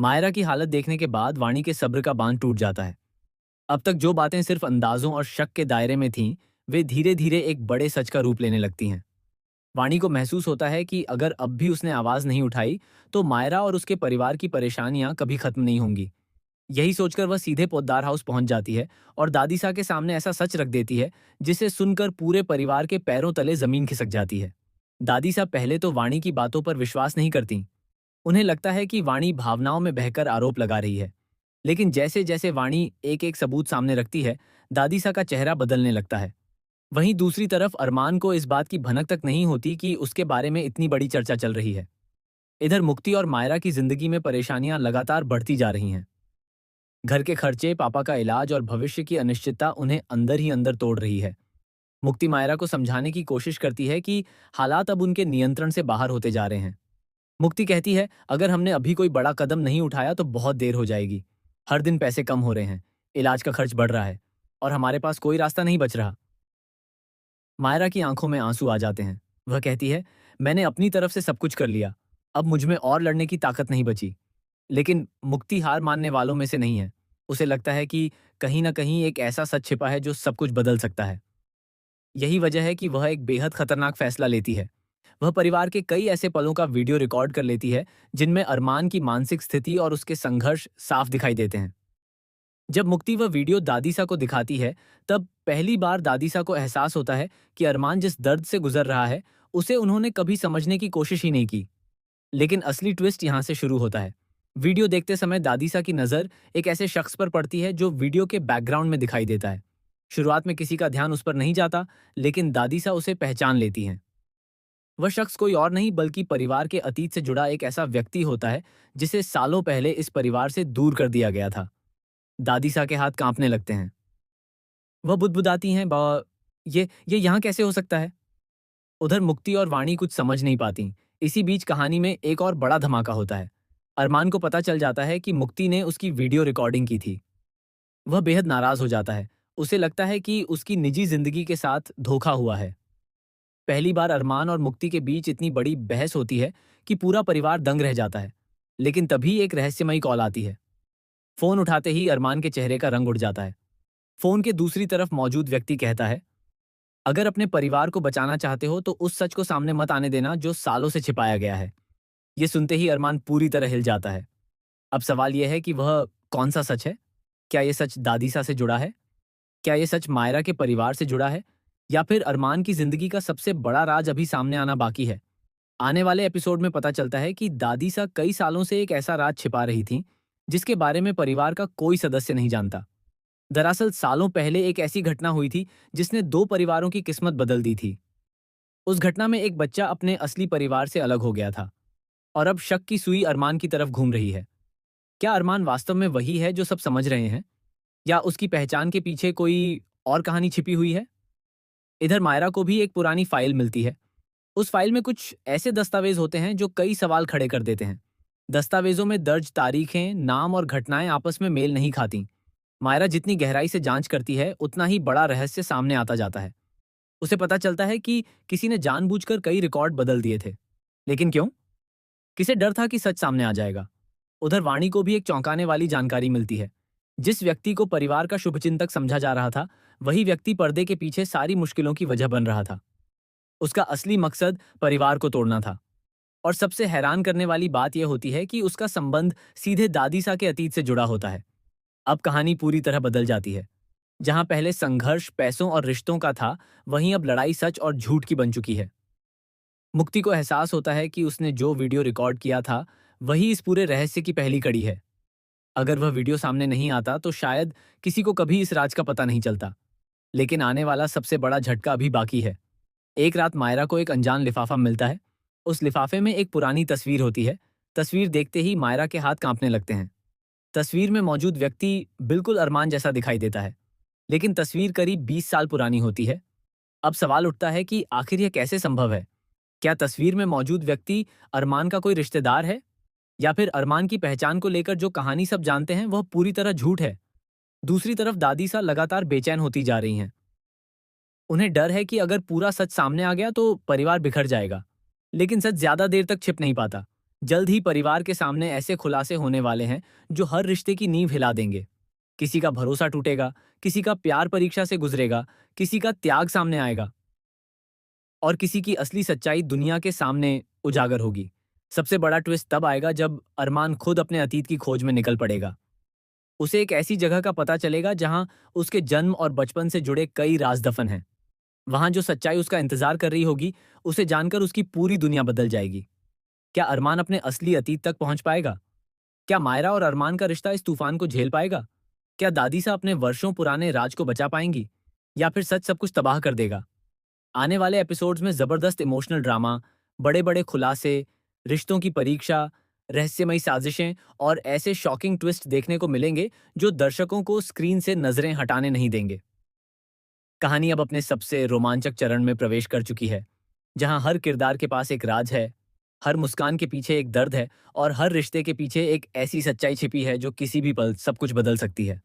मायरा की हालत देखने के बाद वाणी के सब्र का बांध टूट जाता है। अब तक जो बातें सिर्फ अंदाजों और शक के दायरे में थीं, वे धीरे धीरे एक बड़े सच का रूप लेने लगती हैं। वाणी को महसूस होता है कि अगर अब भी उसने आवाज नहीं उठाई, तो मायरा और उसके परिवार की परेशानियां कभी खत्म नहीं होंगी। यही सोचकर वह सीधे पोद्दार हाउस पहुंच जाती है और दादीसा के सामने ऐसा सच रख देती है, जिसे सुनकर पूरे परिवार के पैरों तले जमीन खिसक जाती है। दादीसा पहले तो वाणी की बातों पर विश्वास नहीं करती। उन्हें लगता है कि वाणी भावनाओं में बहकर आरोप लगा रही है। लेकिन जैसे जैसे वाणी एक एक सबूत सामने रखती है, दादीसा का चेहरा बदलने लगता है। वहीं दूसरी तरफ अरमान को इस बात की भनक तक नहीं होती कि उसके बारे में इतनी बड़ी चर्चा चल रही है। इधर मुक्ति और मायरा की जिंदगी में परेशानियां लगातार बढ़ती जा रही हैं। घर के खर्चे, पापा का इलाज और भविष्य की अनिश्चितता उन्हें अंदर ही अंदर तोड़ रही है। मुक्ति मायरा को समझाने की कोशिश करती है कि हालात अब उनके नियंत्रण से बाहर होते जा रहे हैं। मुक्ति कहती है, अगर हमने अभी कोई बड़ा कदम नहीं उठाया तो बहुत देर हो जाएगी। हर दिन पैसे कम हो रहे हैं, इलाज का खर्च बढ़ रहा है और हमारे पास कोई रास्ता नहीं बच रहा। मायरा की आंखों में आंसू आ जाते हैं। वह कहती है, मैंने अपनी तरफ से सब कुछ कर लिया, अब मुझ में और लड़ने की ताकत नहीं बची। लेकिन मुक्ति हार मानने वालों में से नहीं है। उसे लगता है कि कहीं न कहीं एक ऐसा सच छिपा है जो सब कुछ बदल सकता है। यही वजह है कि वह एक बेहद खतरनाक फैसला लेती है। वह परिवार के कई ऐसे पलों का वीडियो रिकॉर्ड कर लेती है, जिनमें अरमान की मानसिक स्थिति और उसके संघर्ष साफ दिखाई देते हैं। जब मुक्ति वह वीडियो दादीसा को दिखाती है, तब पहली बार दादीसा को एहसास होता है कि अरमान जिस दर्द से गुजर रहा है, उसे उन्होंने कभी समझने की कोशिश ही नहीं की। लेकिन असली ट्विस्ट यहाँ से शुरू होता है। वीडियो देखते समय दादीसा की नज़र एक ऐसे शख्स पर पड़ती है जो वीडियो के बैकग्राउंड में दिखाई देता है। शुरुआत में किसी का ध्यान उस पर नहीं जाता, लेकिन दादीसा उसे पहचान लेती हैं। वह शख्स कोई और नहीं बल्कि परिवार के अतीत से जुड़ा एक ऐसा व्यक्ति होता है, जिसे सालों पहले इस परिवार से दूर कर दिया गया था। दादीसा के हाथ कांपने लगते हैं। वह बुदबुदाती हैं, बा ये यहाँ कैसे हो सकता है? उधर मुक्ति और वाणी कुछ समझ नहीं पाती। इसी बीच कहानी में एक और बड़ा धमाका होता है। अरमान को पता चल जाता है कि मुक्ति ने उसकी वीडियो रिकॉर्डिंग की थी। वह बेहद नाराज हो जाता है। उसे लगता है कि उसकी निजी जिंदगी के साथ धोखा हुआ है। पहली बार अरमान और मुक्ति के बीच इतनी बड़ी बहस होती है कि पूरा परिवार दंग रह जाता है। लेकिन तभी एक रहस्यमयी कॉल आती है। फोन उठाते ही अरमान के चेहरे का रंग उड़ जाता है। फोन के दूसरी तरफ मौजूद व्यक्ति कहता है, अगर अपने परिवार को बचाना चाहते हो तो उस सच को सामने मत आने देना जो सालों से छिपाया गया है। ये सुनते ही अरमान पूरी तरह हिल जाता है। अब सवाल यह है कि वह कौन सा सच है? क्या ये सच दादीसा से जुड़ा है? क्या ये सच मायरा के परिवार से जुड़ा है? या फिर अरमान की जिंदगी का सबसे बड़ा राज अभी सामने आना बाकी है? आने वाले एपिसोड में पता चलता है कि दादीसा कई सालों से एक ऐसा राज छिपा रही थी, जिसके बारे में परिवार का कोई सदस्य नहीं जानता। दरअसल सालों पहले एक ऐसी घटना हुई थी जिसने दो परिवारों की किस्मत बदल दी थी। उस घटना में एक बच्चा अपने असली परिवार से अलग हो गया था और अब शक की सुई अरमान की तरफ घूम रही है। क्या अरमान वास्तव में वही है जो सब समझ रहे हैं, या उसकी पहचान के पीछे कोई और कहानी छिपी हुई है? इधर मायरा को भी एक पुरानी फाइल मिलती है। उस फाइल में कुछ ऐसे दस्तावेज होते हैं जो कई सवाल खड़े कर देते हैं। दस्तावेजों में दर्ज तारीखें, नाम और घटनाएं आपस में मेल नहीं खाती। मायरा जितनी गहराई से जांच करती है, उतना ही बड़ा रहस्य सामने आता जाता है। उसे पता चलता है कि किसी ने जानबूझकर कई रिकॉर्ड बदल दिए थे। लेकिन क्यों? किसे डर था कि सच सामने आ जाएगा? उधर वाणी को भी एक चौंकाने वाली जानकारी मिलती है। जिस व्यक्ति को परिवार का शुभचिंतक समझा जा रहा था, वही व्यक्ति पर्दे के पीछे सारी मुश्किलों की वजह बन रहा था। उसका असली मकसद परिवार को तोड़ना था। और सबसे हैरान करने वाली बात यह होती है कि उसका संबंध सीधे दादीसा के अतीत से जुड़ा होता है। अब कहानी पूरी तरह बदल जाती है। जहां पहले संघर्ष पैसों और रिश्तों का था, वहीं अब लड़ाई सच और झूठ की बन चुकी है। मुक्ति को एहसास होता है कि उसने जो वीडियो रिकॉर्ड किया था, वही इस पूरे रहस्य की पहली कड़ी है। अगर वह वीडियो सामने नहीं आता तो शायद किसी को कभी इस राज का पता नहीं चलता। लेकिन आने वाला सबसे बड़ा झटका अभी बाकी है। एक रात मायरा को एक अनजान लिफाफा मिलता है। उस लिफाफे में एक पुरानी तस्वीर होती है। तस्वीर देखते ही मायरा के हाथ कांपने लगते हैं। तस्वीर में मौजूद व्यक्ति बिल्कुल अरमान जैसा दिखाई देता है, लेकिन तस्वीर करीब 20 साल पुरानी होती है। अब सवाल उठता है कि आखिर यह कैसे संभव है? क्या तस्वीर में मौजूद व्यक्ति अरमान का कोई रिश्तेदार है, या फिर अरमान की पहचान को लेकर जो कहानी सब जानते हैं वह पूरी तरह झूठ है? दूसरी तरफ दादीसा लगातार बेचैन होती जा रही हैं। उन्हें डर है कि अगर पूरा सच सामने आ गया तो परिवार बिखर जाएगा। लेकिन सच ज्यादा देर तक छिप नहीं पाता। जल्द ही परिवार के सामने ऐसे खुलासे होने वाले हैं जो हर रिश्ते की नींव हिला देंगे। किसी का भरोसा टूटेगा, किसी का प्यार परीक्षा से गुजरेगा, किसी का त्याग सामने आएगा और किसी की असली सच्चाई दुनिया के सामने उजागर होगी। सबसे बड़ा ट्विस्ट तब आएगा जब अरमान खुद अपने अतीत की खोज में निकल पड़ेगा। उसे एक ऐसी जगह का पता चलेगा जहां उसके जन्म और बचपन से जुड़े कई राज दफन हैं। वहां जो सच्चाई उसका इंतजार कर रही होगी, उसे जानकर उसकी पूरी दुनिया बदल जाएगी। क्या अरमान अपने असली अतीत तक पहुंच पाएगा? क्या मायरा और अरमान का रिश्ता इस तूफान को झेल पाएगा? क्या दादीसा अपने वर्षों पुराने राज को बचा पाएंगी? या फिर सच सब कुछ तबाह कर देगा? आने वाले एपिसोड्स में जबरदस्त इमोशनल ड्रामा, बड़े बड़े खुलासे, रिश्तों की परीक्षा, रहस्यमयी साजिशें और ऐसे शॉकिंग ट्विस्ट देखने को मिलेंगे जो दर्शकों को स्क्रीन से नजरें हटाने नहीं देंगे। कहानी अब अपने सबसे रोमांचक चरण में प्रवेश कर चुकी है, जहां हर किरदार के पास एक राज है, हर मुस्कान के पीछे एक दर्द है और हर रिश्ते के पीछे एक ऐसी सच्चाई छिपी है जो किसी भी पल सब कुछ बदल सकती है।